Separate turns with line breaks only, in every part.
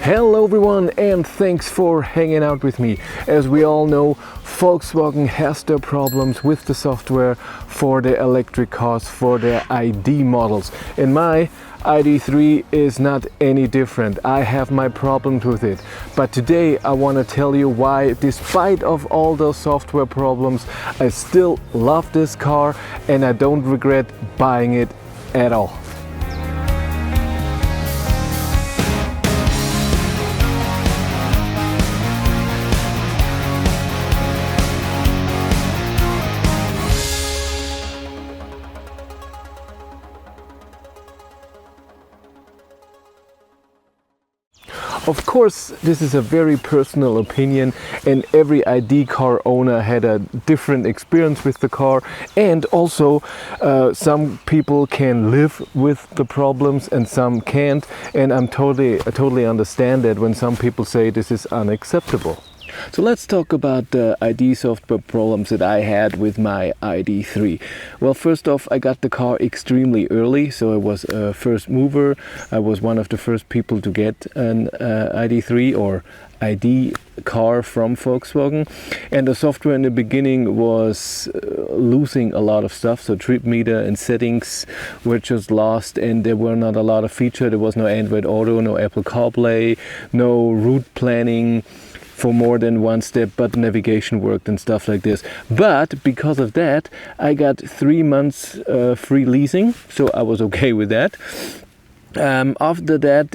Hello everyone, and thanks for hanging out with me. As we all know, Volkswagen has their problems with the software for their electric cars, for their ID models. And my Id.3 is not any different. I have my problems with it. But today I want to tell you why, despite of all those software problems, I still love this car and I don't regret buying it at all. Of course, this is a very personal opinion, and every ID car owner had a different experience with the car, and also some people can live with the problems and some can't, and I totally understand that when some people say this is unacceptable. So let's talk about the ID software problems that I had with my Id.3. Well, first off, I got the car extremely early, so I was a first mover. I was one of the first people to get an Id.3 or ID car from Volkswagen, and the software in the beginning was losing a lot of stuff. So trip meter and settings were just lost, and there were not a lot of features. There was no Android Auto, no Apple CarPlay, no route planning for more than one step, but navigation worked and stuff like this. But because of that, I got 3 months free leasing, so I was okay with that. After that,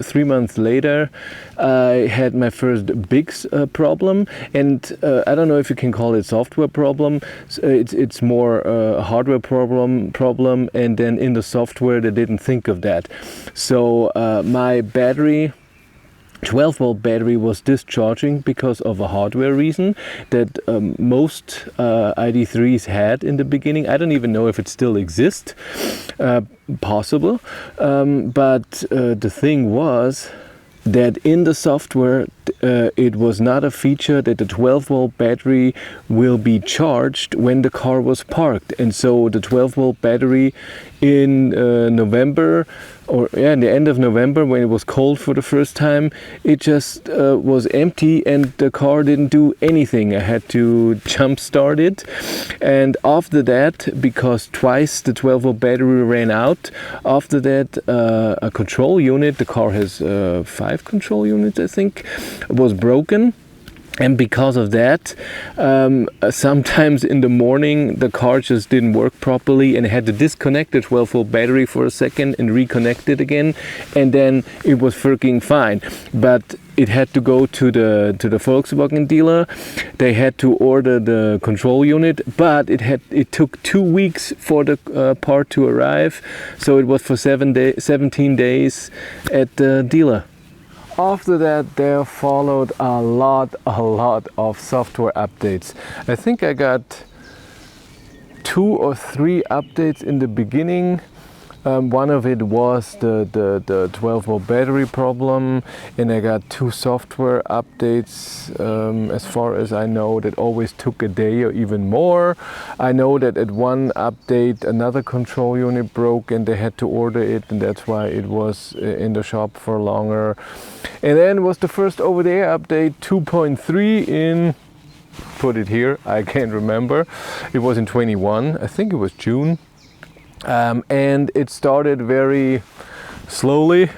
3 months later, I had my first big problem, and I don't know if you can call it software problem. It's more a hardware problem, and then in the software they didn't think of that. So my battery, 12-volt battery, was discharging because of a hardware reason that most Id.3s had in the beginning. I don't even know if it still exists, possible, but the thing was that in the software it was not a feature that the 12-volt battery will be charged when the car was parked, and so the 12-volt battery in November, or in the end of November, when it was cold for the first time, it just was empty and the car didn't do anything. I had to jump start it, and after that, because twice the 12-volt battery ran out, after that a control unit, the car has 5 control units I think, was broken. And because of that, sometimes in the morning the car just didn't work properly, and I had to disconnect the 12-volt battery for a second and reconnect it again, and then it was working fine. But it had to go to the Volkswagen dealer. They had to order the control unit, but it took 2 weeks for the part to arrive, so it was for 17 days at the dealer. After that, there followed a lot of software updates. I think I got 2 or 3 updates in the beginning. One of it was the 12-volt battery problem, and I got 2 software updates, as far as I know, that always took a day or even more. I know that at one update another control unit broke and they had to order it, and that's why it was in the shop for longer. And then was the first over-the-air update 2.3 in, put it here, I can't remember. It was in 21, I think it was June. And it started very slowly.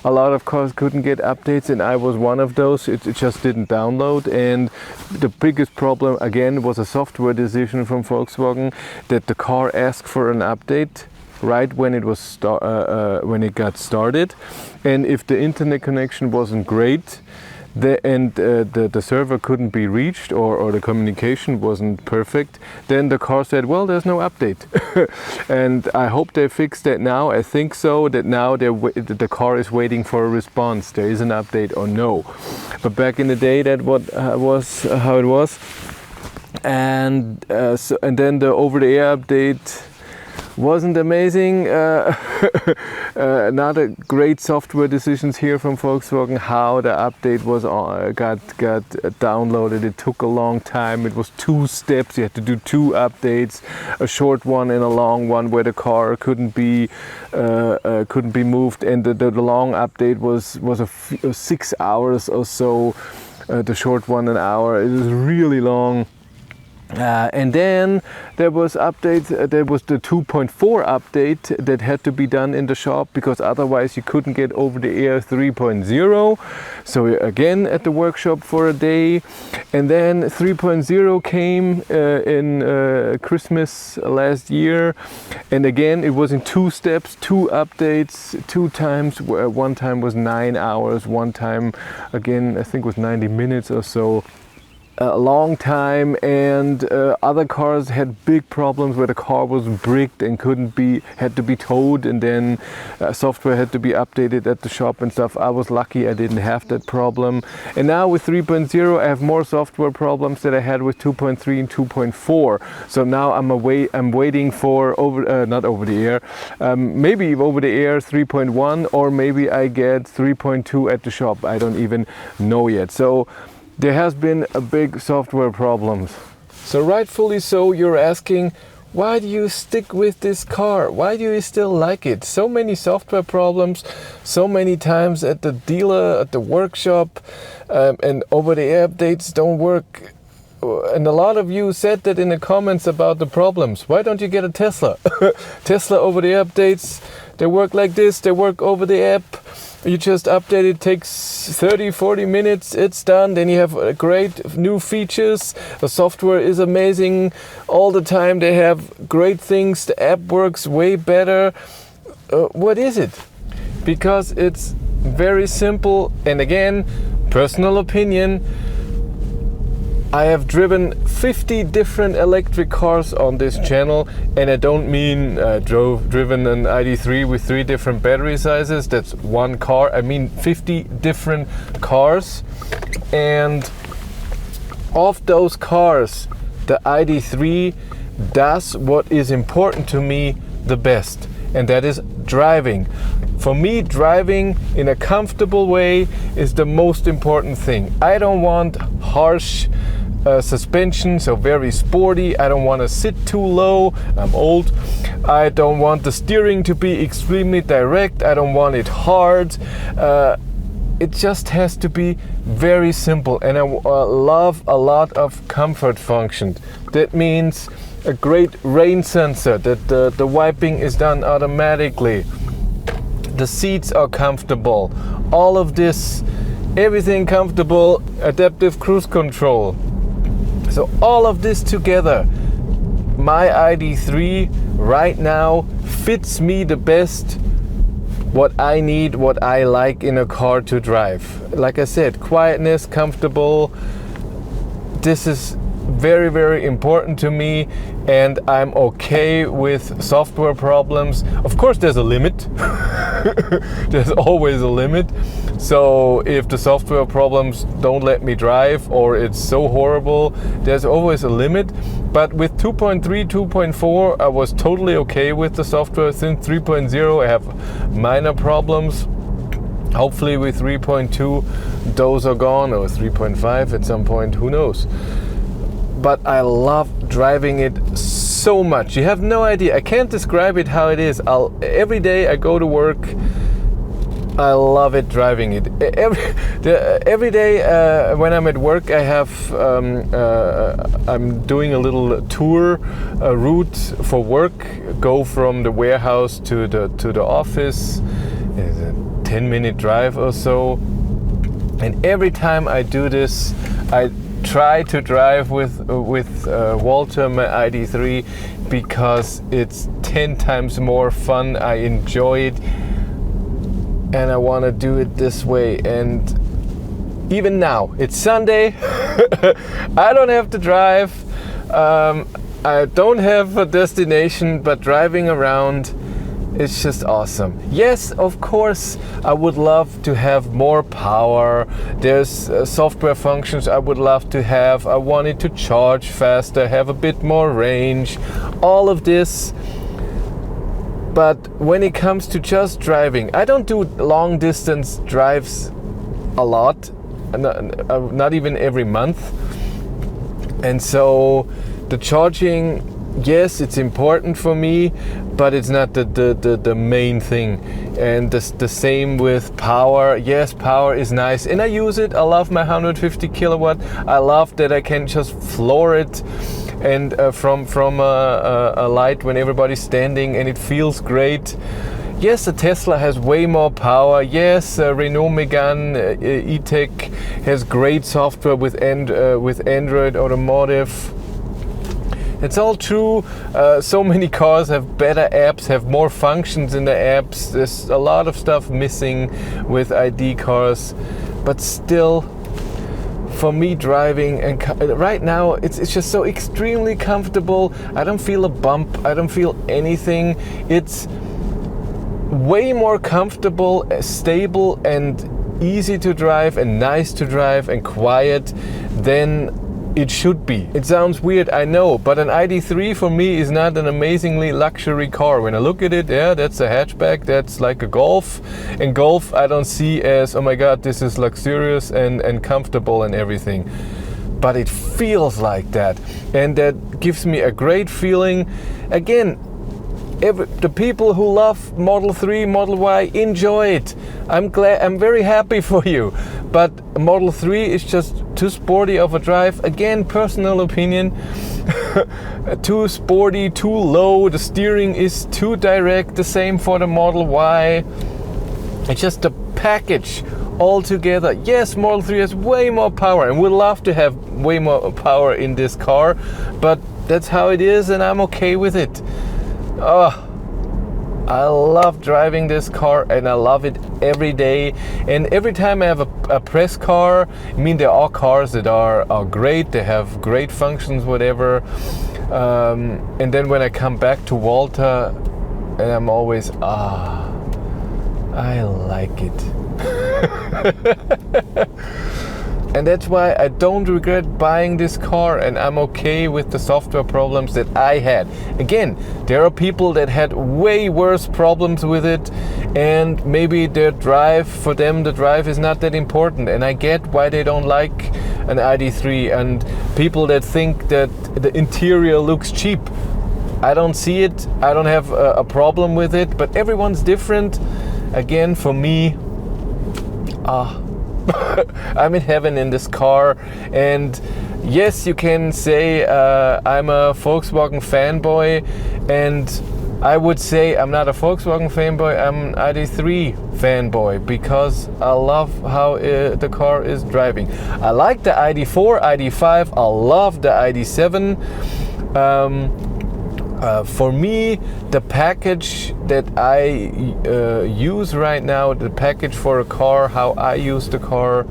A lot of cars couldn't get updates, and I was one of those. It just didn't download, and the biggest problem again was a software decision from Volkswagen that the car asked for an update right when it was when it got started, and if the internet connection wasn't great, the server couldn't be reached, or the communication wasn't perfect, then the car said, well, there's no update. And I hope they fixed that now. I think so, that now the car is waiting for a response. There is an update or no. But back in the day, that was how it was. And then the over-the-air update wasn't amazing. Not a great software decisions here from Volkswagen. How the update was got downloaded. It took a long time. It was 2 steps. You had to do 2 updates, a short one and a long one, where the car couldn't be moved. And the long update was 6 hours or so. The short one an hour. It was really long. And then there was updates. There was the 2.4 update that had to be done in the shop, because otherwise you couldn't get over the air 3.0. So again at the workshop for a day, and then 3.0 came in Christmas last year, and again it was in 2 steps, 2 updates, 2 times. One time was 9 hours, one time again I think was 90 minutes or so. A long time, and other cars had big problems where the car was bricked and had to be towed, and then software had to be updated at the shop and stuff. I was lucky I didn't have that problem. And now with 3.0 I have more software problems that I had with 2.3 and 2.4. So now I'm waiting for not over the air, maybe over the air 3.1, or maybe I get 3.2 at the shop. I don't even know yet. So there has been a big software problems. So rightfully so, you're asking, why do you stick with this car? Why do you still like it? So many software problems, so many times at the dealer, at the workshop, and over-the-air updates don't work. And a lot of you said that in the comments about the problems. Why don't you get a Tesla? Tesla over-the-air updates, they work like this, they work over the app. You just update it, takes 30-40 minutes, it's done. Then you have great new features. The software is amazing all the time. They have great things. The app works way better. What is it? Because it's very simple. And again, personal opinion, I have driven 50 different electric cars on this channel, and I don't mean driven an Id.3 with 3 different battery sizes. That's one car. I mean 50 different cars, and of those cars, the Id.3 does what is important to me the best, and that is driving. For me, driving in a comfortable way is the most important thing. I don't want harsh suspension, so very sporty. I don't want to sit too low. I'm old. I don't want the steering to be extremely direct. I don't want it hard. It just has to be very simple, and I love a lot of comfort functions. That means a great rain sensor, that the wiping is done automatically. The seats are comfortable. All of this, everything comfortable, adaptive cruise control. So all of this together, my Id.3 right now fits me the best, what I need, what I like in a car to drive. Like I said, quietness, comfortable. This is very, very important to me, and I'm okay with software problems. Of course, there's a limit. There's always a limit. So if the software problems don't let me drive, or it's so horrible, there's always a limit. But with 2.3, 2.4, I was totally okay with the software. Since 3.0, I have minor problems. Hopefully with 3.2, those are gone, or 3.5 at some point, who knows. But I love driving it so much. You have no idea. I can't describe it how it is. Every day I go to work, I love it driving it. Every day when I'm at work, I'm doing a little tour route for work. Go from the warehouse to the office. It's a 10-minute drive or so. And every time I do this, I try to drive with Walter, my Id.3, because it's 10 times more fun. I enjoy it, and I want to do it this way. And even now, it's Sunday. I don't have to drive. I don't have a destination, but driving around, it's just awesome. Yes, of course, I would love to have more power. There's software functions I would love to have. I want it to charge faster, have a bit more range. All of this But when it comes to just driving, I don't do long distance drives a lot, not even every month. And so the charging, yes, it's important for me, but it's not the main thing. And the same with power. Yes, power is nice and I use it. I love my 150 kilowatt. I love that I can just floor it and from a light when everybody's standing, and it feels great. Yes, the Tesla has way more power. Yes, Renault Megane E-Tech has great software with Android Automotive. It's all true. So many cars have better apps, have more functions in the apps. There's a lot of stuff missing with ID cars, but still, for me driving and right now it's just so extremely comfortable. I don't feel a bump. I don't feel anything. It's way more comfortable, stable, and easy to drive, and nice to drive, and quiet than it should be. It sounds weird, I know, but an ID.3 for me is not an amazingly luxury car. When I look at it, yeah, that's a hatchback, that's like a Golf. And Golf I don't see as, oh my god, this is luxurious and comfortable and everything. But it feels like that, and that gives me a great feeling. Again, the people who love Model 3, Model Y, enjoy it. I'm very happy for you. But Model 3 is just too sporty of a drive. Again, personal opinion. Too sporty, too low. The steering is too direct. The same for the Model Y. It's just the package altogether. Yes, Model 3 has way more power, and we'd love to have way more power in this car. But that's how it is, and I'm okay with it. Oh, I love driving this car, and I love it every day. And every time I have a press car, I mean, there are cars that are great, they have great functions, whatever. And then when I come back to Walter, and I'm always, I like it. And that's why I don't regret buying this car, and I'm okay with the software problems that I had. Again, there are people that had way worse problems with it, and maybe for them the drive is not that important, and I get why they don't like an ID.3, and people that think that the interior looks cheap. I don't see it, I don't have a problem with it, but everyone's different. Again, for me, I'm in heaven in this car. And yes, you can say I'm a Volkswagen fanboy, and I would say I'm not a Volkswagen fanboy, I'm an ID.3 fanboy, because I love how the car is driving. I like the ID.4, ID.5, I love the ID.7. For me, the package that I use right now, the package for a car, how I use the car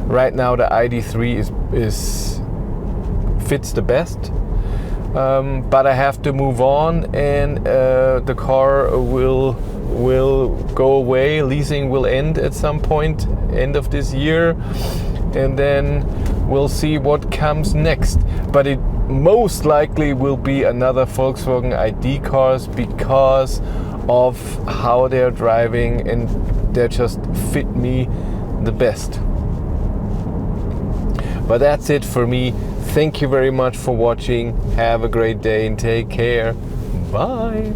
right now, the ID.3 fits the best. But I have to move on, and the car will go away. Leasing will end at some point, end of this year, and then we'll see what comes next. But it most likely will be another Volkswagen ID cars, because of how they're driving, and they just fit me the best. But that's it for me. Thank you very much for watching. Have a great day and take care. Bye.